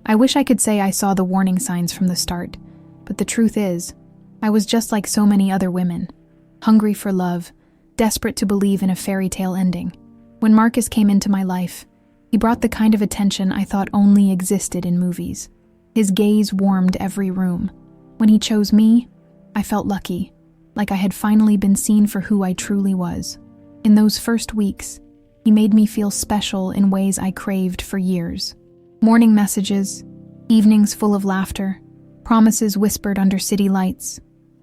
I wish I could say I saw the warning signs from the start, but the truth is, I was just like so many other women, hungry for love, desperate to believe in a fairy tale ending. When Marcus came into my life, he brought the kind of attention I thought only existed in movies. His gaze warmed every room. When he chose me, I felt lucky, like I had finally been seen for who I truly was. In those first weeks, he made me feel special in ways I craved for years. Morning messages, evenings full of laughter, promises whispered under city lights.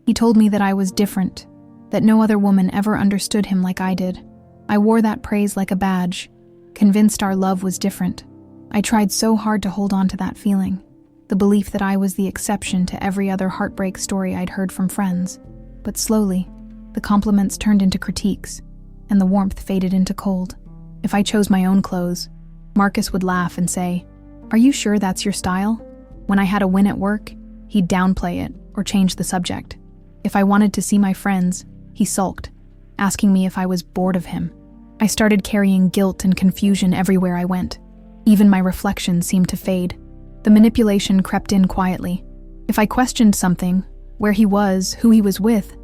He told me that I was different, that no other woman ever understood him like I did. I wore that praise like a badge, convinced our love was different. I tried so hard to hold on to that feeling, the belief that I was the exception to every other heartbreak story I'd heard from friends. But slowly, the compliments turned into critiques, and the warmth faded into cold. If I chose my own clothes, Marcus would laugh and say, "Are you sure that's your style?" When I had a win at work, he'd downplay it or change the subject. If I wanted to see my friends, he sulked, asking me if I was bored of him. I started carrying guilt and confusion everywhere I went. Even my reflection seemed to fade. The manipulation crept in quietly. If I questioned something, where he was, who he was with,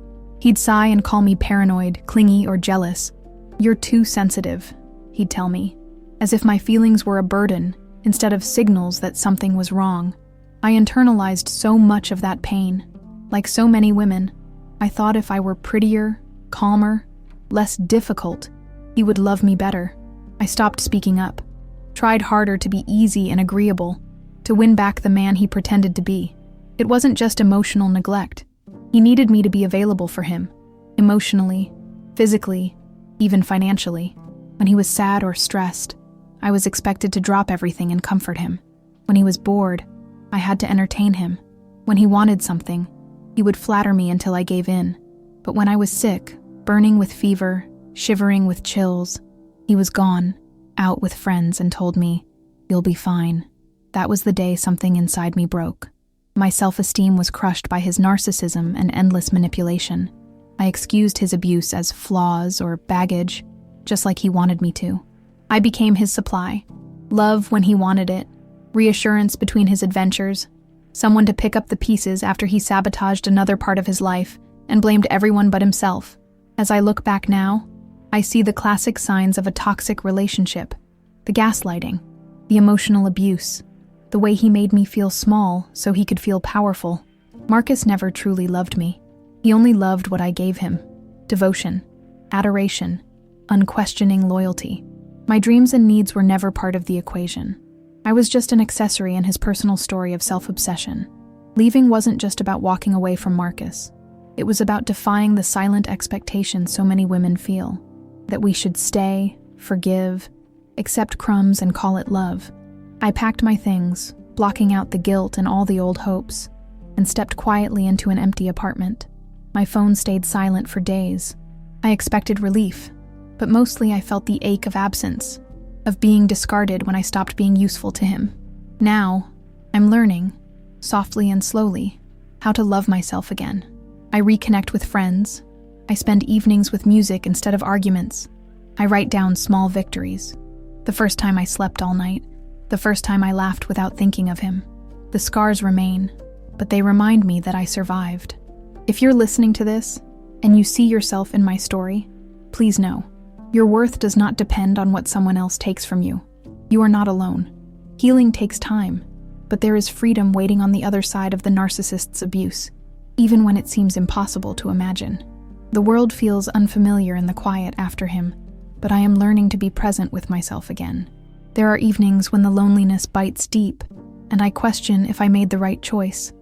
he'd sigh and call me paranoid, clingy, or jealous. "You're too sensitive," he'd tell me, as if my feelings were a burden instead of signals that something was wrong. I internalized so much of that pain. Like so many women, I thought if I were prettier, calmer, less difficult, he would love me better. I stopped speaking up, tried harder to be easy and agreeable, to win back the man he pretended to be. It wasn't just emotional neglect. He needed me to be available for him, emotionally, physically, even financially. When he was sad or stressed, I was expected to drop everything and comfort him. When he was bored, I had to entertain him. When he wanted something, he would flatter me until I gave in. But when I was sick, burning with fever, shivering with chills, he was gone, out with friends, and told me, "You'll be fine." That was the day something inside me broke. My self-esteem was crushed by his narcissism and endless manipulation. I excused his abuse as flaws or baggage, just like he wanted me to. I became his supply, love when he wanted it, reassurance between his adventures, someone to pick up the pieces after he sabotaged another part of his life and blamed everyone but himself. As I look back now, I see the classic signs of a toxic relationship: the gaslighting, the emotional abuse, the way he made me feel small so he could feel powerful. Marcus never truly loved me. He only loved what I gave him: devotion, adoration, unquestioning loyalty. My dreams and needs were never part of the equation. I was just an accessory in his personal story of self-obsession. Leaving wasn't just about walking away from Marcus. It was about defying the silent expectations so many women feel, that we should stay, forgive, accept crumbs, and call it love. I packed my things, blocking out the guilt and all the old hopes, and stepped quietly into an empty apartment. My phone stayed silent for days. I expected relief, but mostly I felt the ache of absence, of being discarded when I stopped being useful to him. Now, I'm learning, softly and slowly, how to love myself again. I reconnect with friends. I spend evenings with music instead of arguments. I write down small victories. The first time I slept all night, the first time I laughed without thinking of him. The scars remain, but they remind me that I survived. If you're listening to this, and you see yourself in my story, please know, your worth does not depend on what someone else takes from you. You are not alone. Healing takes time, but there is freedom waiting on the other side of the narcissist's abuse, even when it seems impossible to imagine. The world feels unfamiliar in the quiet after him, but I am learning to be present with myself again. There are evenings when the loneliness bites deep, and I question if I made the right choice.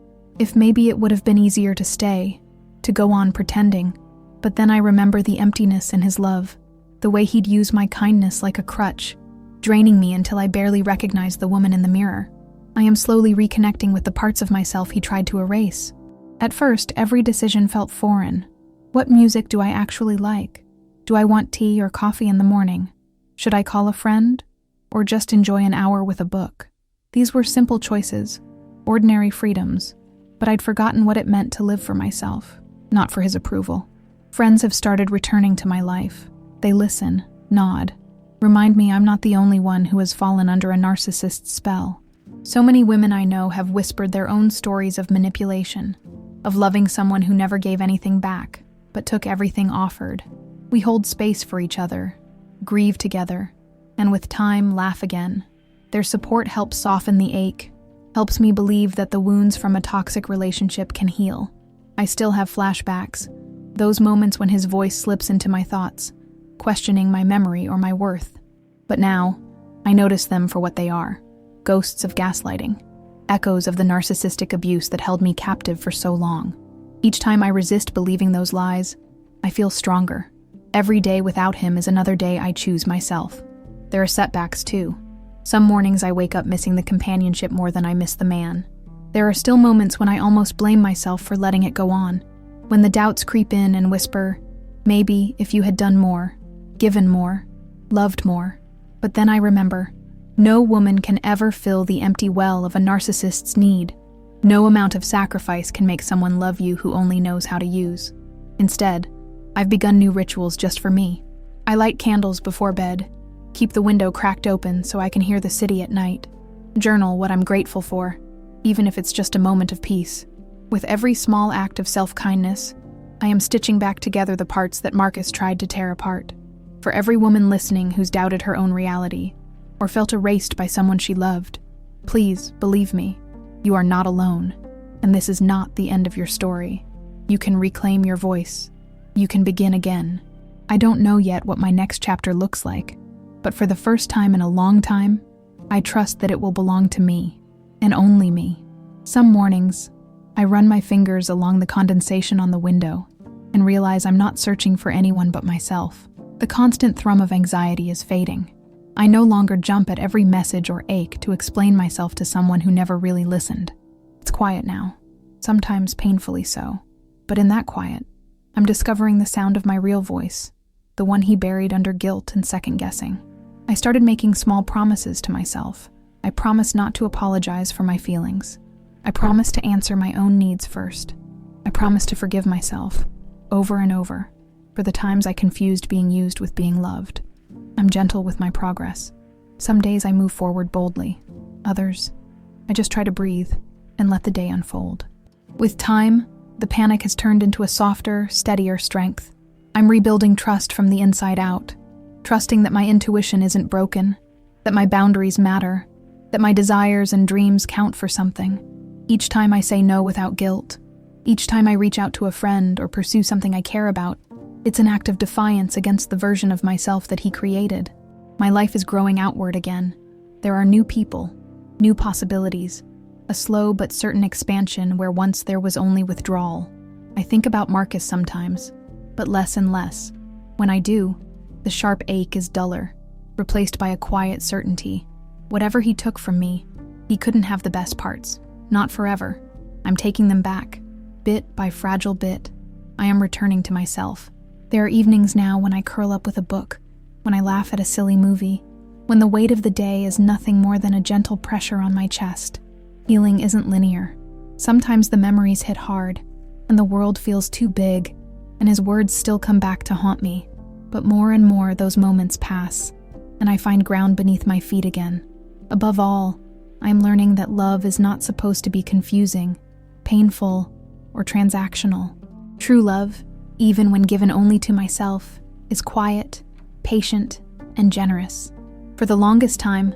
If maybe it would have been easier to stay, to go on pretending. But then I remember the emptiness in his love, the way he'd use my kindness like a crutch, draining me until I barely recognized the woman in the mirror. I am slowly reconnecting with the parts of myself he tried to erase. At first, every decision felt foreign. What music do I actually like? Do I want tea or coffee in the morning? Should I call a friend? Or just enjoy an hour with a book? These were simple choices, ordinary freedoms, but I'd forgotten what it meant to live for myself, not for his approval. Friends have started returning to my life. They listen, nod, remind me I'm not the only one who has fallen under a narcissist's spell. So many women I know have whispered their own stories of manipulation, of loving someone who never gave anything back, but took everything offered. We hold space for each other, grieve together, and with time, laugh again. Their support helps soften the ache, helps me believe that the wounds from a toxic relationship can heal. I still have flashbacks, those moments when his voice slips into my thoughts, questioning my memory or my worth. But now, I notice them for what they are, ghosts of gaslighting, echoes of the narcissistic abuse that held me captive for so long. Each time I resist believing those lies, I feel stronger. Every day without him is another day I choose myself. There are setbacks too. Some mornings I wake up missing the companionship more than I miss the man. There are still moments when I almost blame myself for letting it go on, when the doubts creep in and whisper, maybe if you had done more, given more, loved more. But then I remember, no woman can ever fill the empty well of a narcissist's need. No amount of sacrifice can make someone love you who only knows how to use. Instead, I've begun new rituals just for me. I light candles before bed, keep the window cracked open so I can hear the city at night, journal what I'm grateful for, even if it's just a moment of peace. With every small act of self-kindness, I am stitching back together the parts that Marcus tried to tear apart. For every woman listening who's doubted her own reality, or felt erased by someone she loved, please believe me, you are not alone, and this is not the end of your story. You can reclaim your voice. You can begin again. I don't know yet what my next chapter looks like, but for the first time in a long time, I trust that it will belong to me, and only me. Some mornings, I run my fingers along the condensation on the window and realize I'm not searching for anyone but myself. The constant thrum of anxiety is fading. I no longer jump at every message or ache to explain myself to someone who never really listened. It's quiet now, sometimes painfully so, but in that quiet, I'm discovering the sound of my real voice, the one he buried under guilt and second-guessing. I started making small promises to myself. I promised not to apologize for my feelings. I promised to answer my own needs first. I promised to forgive myself, over and over, for the times I confused being used with being loved. I'm gentle with my progress. Some days I move forward boldly. Others, I just try to breathe and let the day unfold. With time, the panic has turned into a softer, steadier strength. I'm rebuilding trust from the inside out, trusting that my intuition isn't broken, that my boundaries matter, that my desires and dreams count for something. Each time I say no without guilt, each time I reach out to a friend or pursue something I care about, it's an act of defiance against the version of myself that he created. My life is growing outward again. There are new people, new possibilities, a slow but certain expansion where once there was only withdrawal. I think about Marcus sometimes, but less and less. When I do, the sharp ache is duller, replaced by a quiet certainty. Whatever he took from me, he couldn't have the best parts, not forever. I'm taking them back, bit by fragile bit. I am returning to myself. There are evenings now when I curl up with a book, when I laugh at a silly movie, when the weight of the day is nothing more than a gentle pressure on my chest. Healing isn't linear. Sometimes the memories hit hard, and the world feels too big, and his words still come back to haunt me. But more and more those moments pass, and I find ground beneath my feet again. Above all, I'm learning that love is not supposed to be confusing, painful, or transactional. True love, even when given only to myself, is quiet, patient, and generous. For the longest time,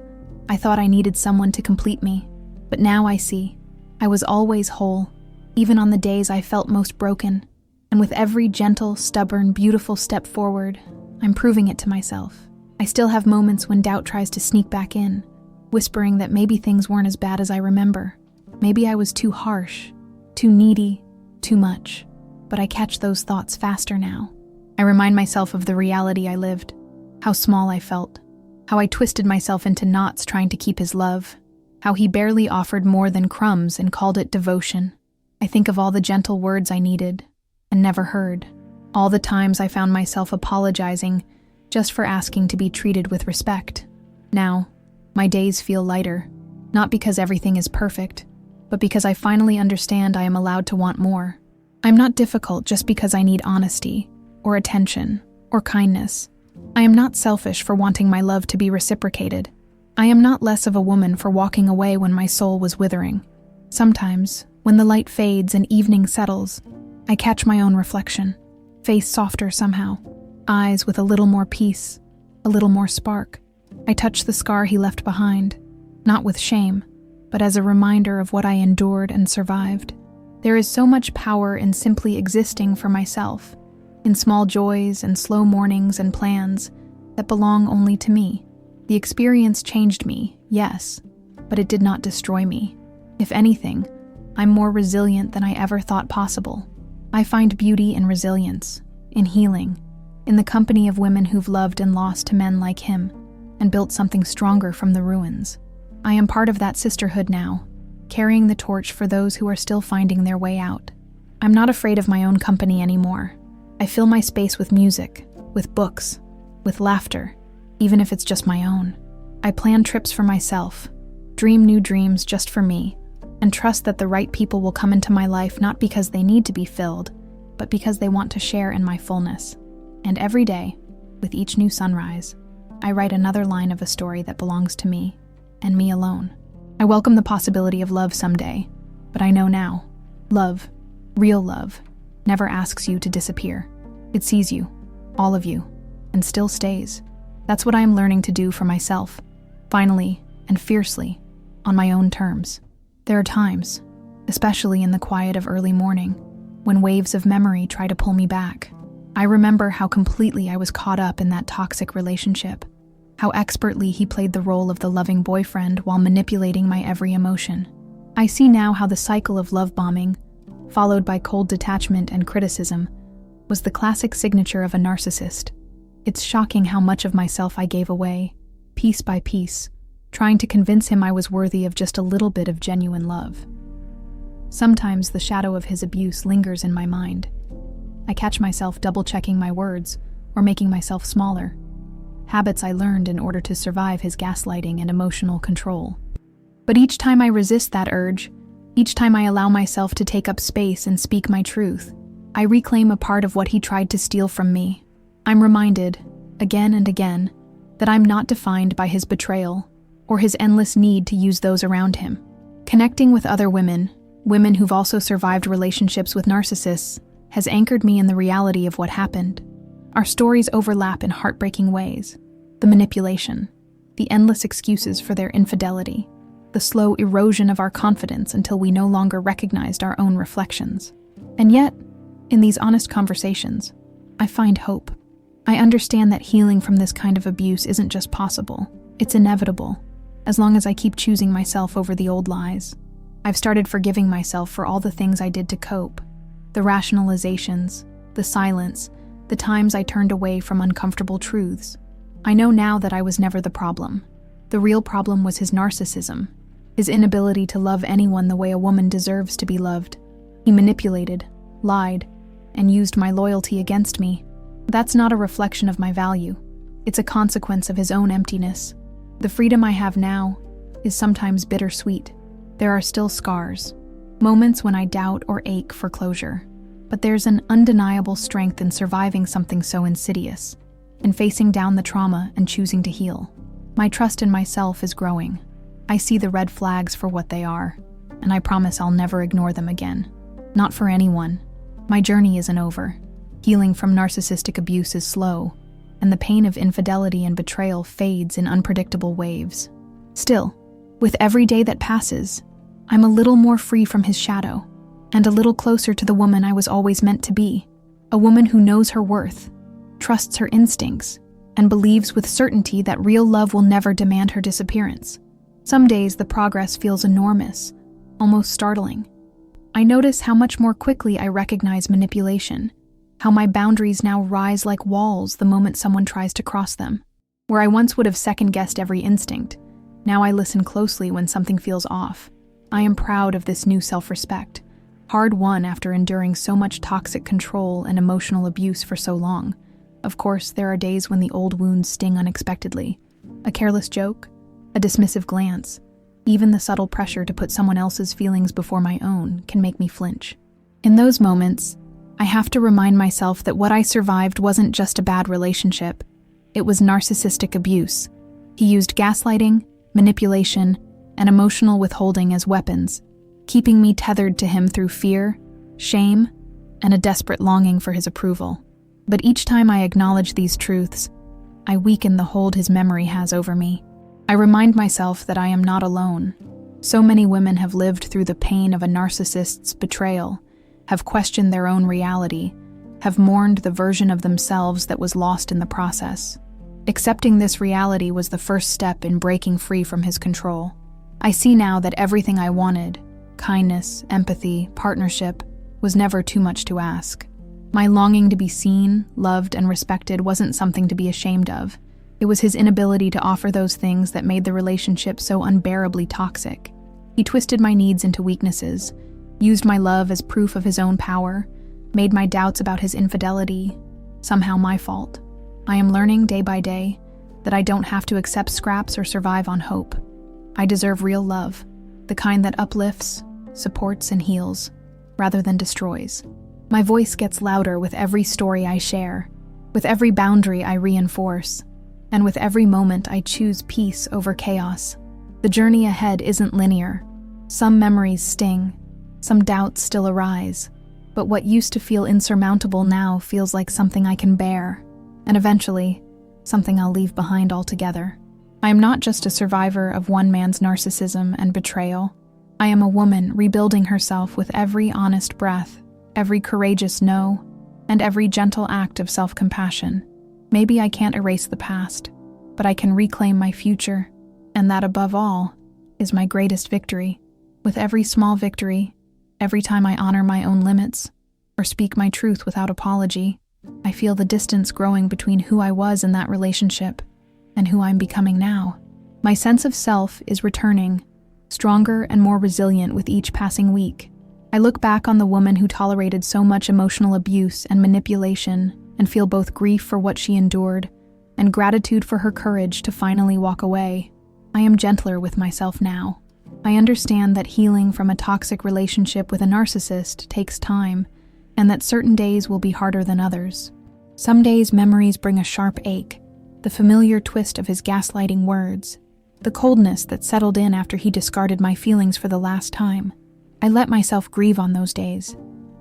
I thought I needed someone to complete me. But now I see, I was always whole, even on the days I felt most broken. And with every gentle, stubborn, beautiful step forward, I'm proving it to myself. I still have moments when doubt tries to sneak back in, whispering that maybe things weren't as bad as I remember. Maybe I was too harsh, too needy, too much. But I catch those thoughts faster now. I remind myself of the reality I lived, how small I felt, how I twisted myself into knots trying to keep his love, how he barely offered more than crumbs and called it devotion. I think of all the gentle words I needed and never heard, all the times I found myself apologizing just for asking to be treated with respect. Now, my days feel lighter, not because everything is perfect, but because I finally understand I am allowed to want more. I'm not difficult just because I need honesty, or attention, or kindness. I am not selfish for wanting my love to be reciprocated. I am not less of a woman for walking away when my soul was withering. Sometimes, when the light fades and evening settles, I catch my own reflection, face softer somehow, eyes with a little more peace, a little more spark. I touch the scar he left behind, not with shame, but as a reminder of what I endured and survived. There is so much power in simply existing for myself, in small joys and slow mornings and plans that belong only to me. The experience changed me, yes, but it did not destroy me. If anything, I'm more resilient than I ever thought possible. I find beauty in resilience, in healing, in the company of women who've loved and lost to men like him, and built something stronger from the ruins. I am part of that sisterhood now, carrying the torch for those who are still finding their way out. I'm not afraid of my own company anymore. I fill my space with music, with books, with laughter, even if it's just my own. I plan trips for myself, dream new dreams just for me, and trust that the right people will come into my life not because they need to be filled, but because they want to share in my fullness. And every day, with each new sunrise, I write another line of a story that belongs to me, and me alone. I welcome the possibility of love someday, but I know now, love, real love, never asks you to disappear. It sees you, all of you, and still stays. That's what I am learning to do for myself, finally and fiercely, on my own terms. There are times, especially in the quiet of early morning, when waves of memory try to pull me back. I remember how completely I was caught up in that toxic relationship, how expertly he played the role of the loving boyfriend while manipulating my every emotion. I see now how the cycle of love bombing, followed by cold detachment and criticism, was the classic signature of a narcissist. It's shocking how much of myself I gave away, piece by piece, trying to convince him I was worthy of just a little bit of genuine love. Sometimes the shadow of his abuse lingers in my mind. I catch myself double-checking my words or making myself smaller, habits I learned in order to survive his gaslighting and emotional control. But each time I resist that urge, each time I allow myself to take up space and speak my truth, I reclaim a part of what he tried to steal from me. I'm reminded, again and again, that I'm not defined by his betrayal or his endless need to use those around him. Connecting with other women who've also survived relationships with narcissists, has anchored me in the reality of what happened. Our stories overlap in heartbreaking ways. The manipulation, the endless excuses for their infidelity, the slow erosion of our confidence until we no longer recognized our own reflections. And yet, in these honest conversations, I find hope. I understand that healing from this kind of abuse isn't just possible, it's inevitable, as long as I keep choosing myself over the old lies. I've started forgiving myself for all the things I did to cope, the rationalizations, the silence, the times I turned away from uncomfortable truths. I know now that I was never the problem. The real problem was his narcissism, his inability to love anyone the way a woman deserves to be loved. He manipulated, lied, and used my loyalty against me. That's not a reflection of my value. It's a consequence of his own emptiness. The freedom I have now is sometimes bittersweet. There are still scars, moments when I doubt or ache for closure. But there's an undeniable strength in surviving something so insidious, in facing down the trauma and choosing to heal. My trust in myself is growing. I see the red flags for what they are, and I promise I'll never ignore them again. Not for anyone. My journey isn't over. Healing from narcissistic abuse is slow, and the pain of infidelity and betrayal fades in unpredictable waves. Still, with every day that passes, I'm a little more free from his shadow, and a little closer to the woman I was always meant to be. A woman who knows her worth, trusts her instincts, and believes with certainty that real love will never demand her disappearance. Some days the progress feels enormous, almost startling. I notice how much more quickly I recognize manipulation, how my boundaries now rise like walls the moment someone tries to cross them. Where I once would have second-guessed every instinct, now I listen closely when something feels off. I am proud of this new self-respect, hard-won after enduring so much toxic control and emotional abuse for so long. Of course, there are days when the old wounds sting unexpectedly. A careless joke, a dismissive glance, even the subtle pressure to put someone else's feelings before my own can make me flinch. In those moments, I have to remind myself that what I survived wasn't just a bad relationship. It was narcissistic abuse. He used gaslighting, manipulation, and emotional withholding as weapons, keeping me tethered to him through fear, shame, and a desperate longing for his approval. But each time I acknowledge these truths, I weaken the hold his memory has over me. I remind myself that I am not alone. So many women have lived through the pain of a narcissist's betrayal, have questioned their own reality, have mourned the version of themselves that was lost in the process. Accepting this reality was the first step in breaking free from his control. I see now that everything I wanted, kindness, empathy, partnership, was never too much to ask. My longing to be seen, loved, and respected wasn't something to be ashamed of. It was his inability to offer those things that made the relationship so unbearably toxic. He twisted my needs into weaknesses, used my love as proof of his own power, made my doubts about his infidelity somehow my fault. I am learning day by day that I don't have to accept scraps or survive on hope. I deserve real love, the kind that uplifts, supports, and heals, rather than destroys. My voice gets louder with every story I share, with every boundary I reinforce, and with every moment I choose peace over chaos. The journey ahead isn't linear. Some memories sting, some doubts still arise, but what used to feel insurmountable now feels like something I can bear, and eventually, something I'll leave behind altogether. I am not just a survivor of one man's narcissism and betrayal. I am a woman rebuilding herself with every honest breath, every courageous no, and every gentle act of self-compassion. Maybe I can't erase the past, but I can reclaim my future, and that above all is my greatest victory. With every small victory, every time I honor my own limits, or speak my truth without apology, I feel the distance growing between who I was in that relationship and who I'm becoming now. My sense of self is returning, stronger and more resilient with each passing week. I look back on the woman who tolerated so much emotional abuse and manipulation and feel both grief for what she endured and gratitude for her courage to finally walk away. I am gentler with myself now. I understand that healing from a toxic relationship with a narcissist takes time, and that certain days will be harder than others. Some days memories bring a sharp ache, the familiar twist of his gaslighting words, the coldness that settled in after he discarded my feelings for the last time. I let myself grieve on those days.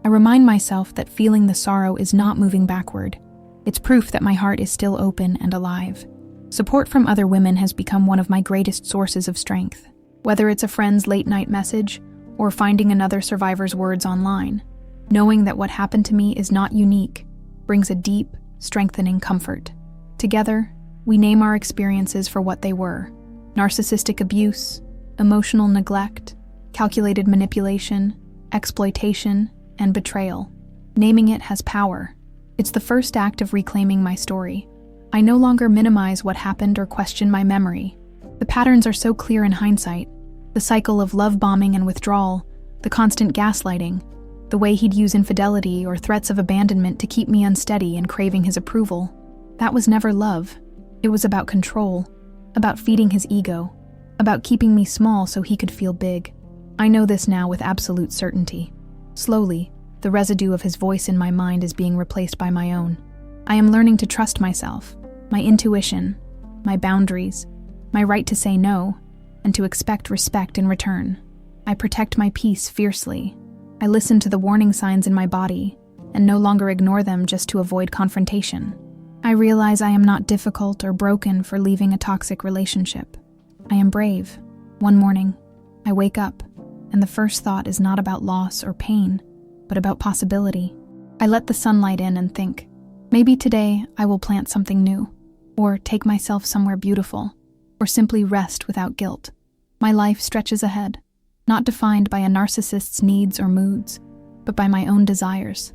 I remind myself that feeling the sorrow is not moving backward. It's proof that my heart is still open and alive. Support from other women has become one of my greatest sources of strength, whether it's a friend's late-night message or finding another survivor's words online. Knowing that what happened to me is not unique brings a deep, strengthening comfort. Together, we name our experiences for what they were: narcissistic abuse, emotional neglect, calculated manipulation, exploitation, and betrayal. Naming it has power. It's the first act of reclaiming my story. I no longer minimize what happened or question my memory. The patterns are so clear in hindsight. The cycle of love bombing and withdrawal, the constant gaslighting, the way he'd use infidelity or threats of abandonment to keep me unsteady and craving his approval. That was never love. It was about control, about feeding his ego, about keeping me small so he could feel big. I know this now with absolute certainty. Slowly, the residue of his voice in my mind is being replaced by my own. I am learning to trust myself, my intuition, my boundaries, my right to say no, and to expect respect in return. I protect my peace fiercely. I listen to the warning signs in my body, and no longer ignore them just to avoid confrontation. I realize I am not difficult or broken for leaving a toxic relationship. I am brave. One morning, I wake up, and the first thought is not about loss or pain, but about possibility. I let the sunlight in and think, maybe today I will plant something new, or take myself somewhere beautiful, or simply rest without guilt. My life stretches ahead, not defined by a narcissist's needs or moods, but by my own desires,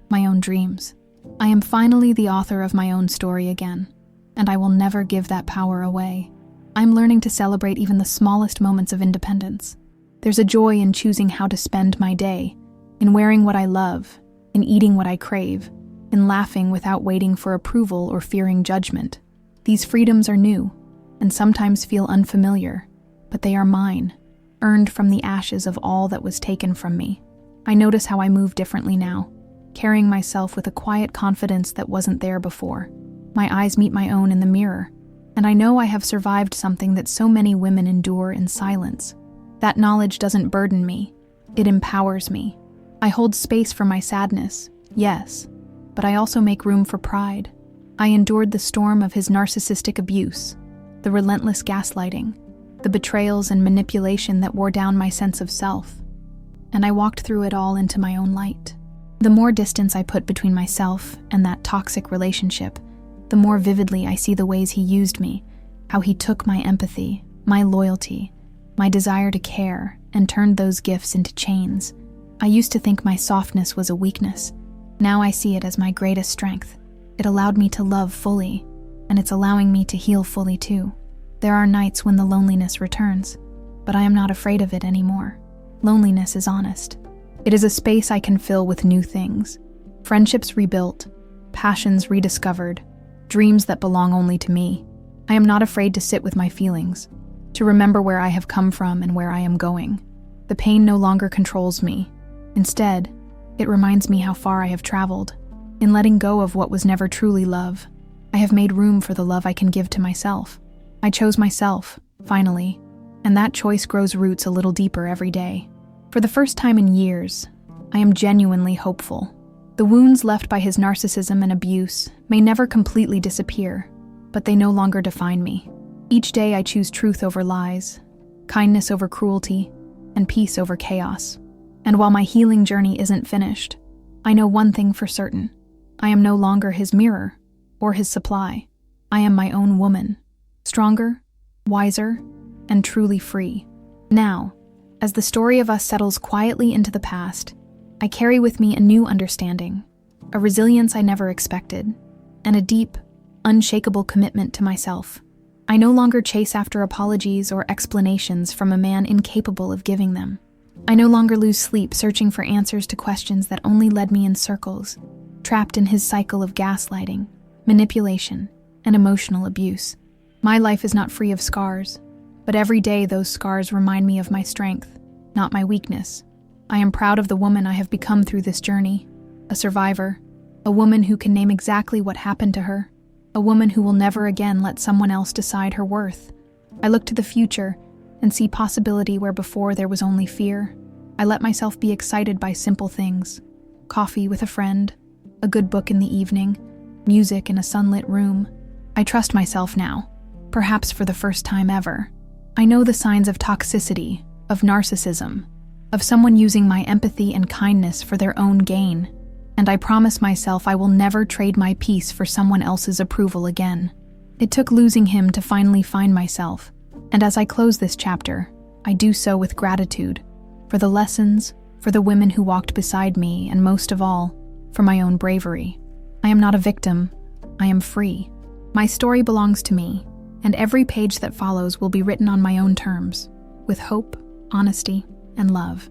my own dreams. I am finally the author of my own story again, and I will never give that power away. I'm learning to celebrate even the smallest moments of independence. There's a joy in choosing how to spend my day, in wearing what I love, in eating what I crave, in laughing without waiting for approval or fearing judgment. These freedoms are new, and sometimes feel unfamiliar, but they are mine, earned from the ashes of all that was taken from me. I notice how I move differently now, carrying myself with a quiet confidence that wasn't there before. My eyes meet my own in the mirror, and and I know I have survived something that so many women endure in silence. That knowledge doesn't burden me, it empowers me. I hold space for my sadness, yes, but I also make room for pride. I endured the storm of his narcissistic abuse, the relentless gaslighting, the betrayals and manipulation that wore down my sense of self, and I walked through it all into my own light. The more distance I put between myself and that toxic relationship, the more vividly I see the ways he used me, how he took my empathy, my loyalty, my desire to care, and turned those gifts into chains. I used to think my softness was a weakness. Now I see it as my greatest strength. It allowed me to love fully, and it's allowing me to heal fully too. There are nights when the loneliness returns, but I am not afraid of it anymore. Loneliness is honest. It is a space I can fill with new things. Friendships rebuilt, passions rediscovered, dreams that belong only to me. I am not afraid to sit with my feelings, to remember where I have come from and where I am going. The pain no longer controls me. Instead, it reminds me how far I have traveled. In letting go of what was never truly love, I have made room for the love I can give to myself. I chose myself, finally, and that choice grows roots a little deeper every day. For the first time in years, I am genuinely hopeful. The wounds left by his narcissism and abuse may never completely disappear, but they no longer define me. Each day I choose truth over lies, kindness over cruelty, and peace over chaos. And while my healing journey isn't finished, I know one thing for certain. I am no longer his mirror or his supply. I am my own woman, stronger, wiser, and truly free. Now, as the story of us settles quietly into the past, I carry with me a new understanding, a resilience I never expected, and a deep, unshakable commitment to myself. I no longer chase after apologies or explanations from a man incapable of giving them. I no longer lose sleep searching for answers to questions that only led me in circles, trapped in his cycle of gaslighting, manipulation, and emotional abuse. My life is not free of scars, but every day those scars remind me of my strength, not my weakness. I am proud of the woman I have become through this journey, a survivor, a woman who can name exactly what happened to her, a woman who will never again let someone else decide her worth. I look to the future and see possibility where before there was only fear. I let myself be excited by simple things: coffee with a friend, a good book in the evening, music in a sunlit room. I trust myself now, perhaps for the first time ever. I know the signs of toxicity, of narcissism, of someone using my empathy and kindness for their own gain, and I promise myself I will never trade my peace for someone else's approval again. It took losing him to finally find myself, and as I close this chapter, I do so with gratitude for the lessons, for the women who walked beside me, and most of all, for my own bravery. I am not a victim, I am free. My story belongs to me, and every page that follows will be written on my own terms, with hope, honesty, and love.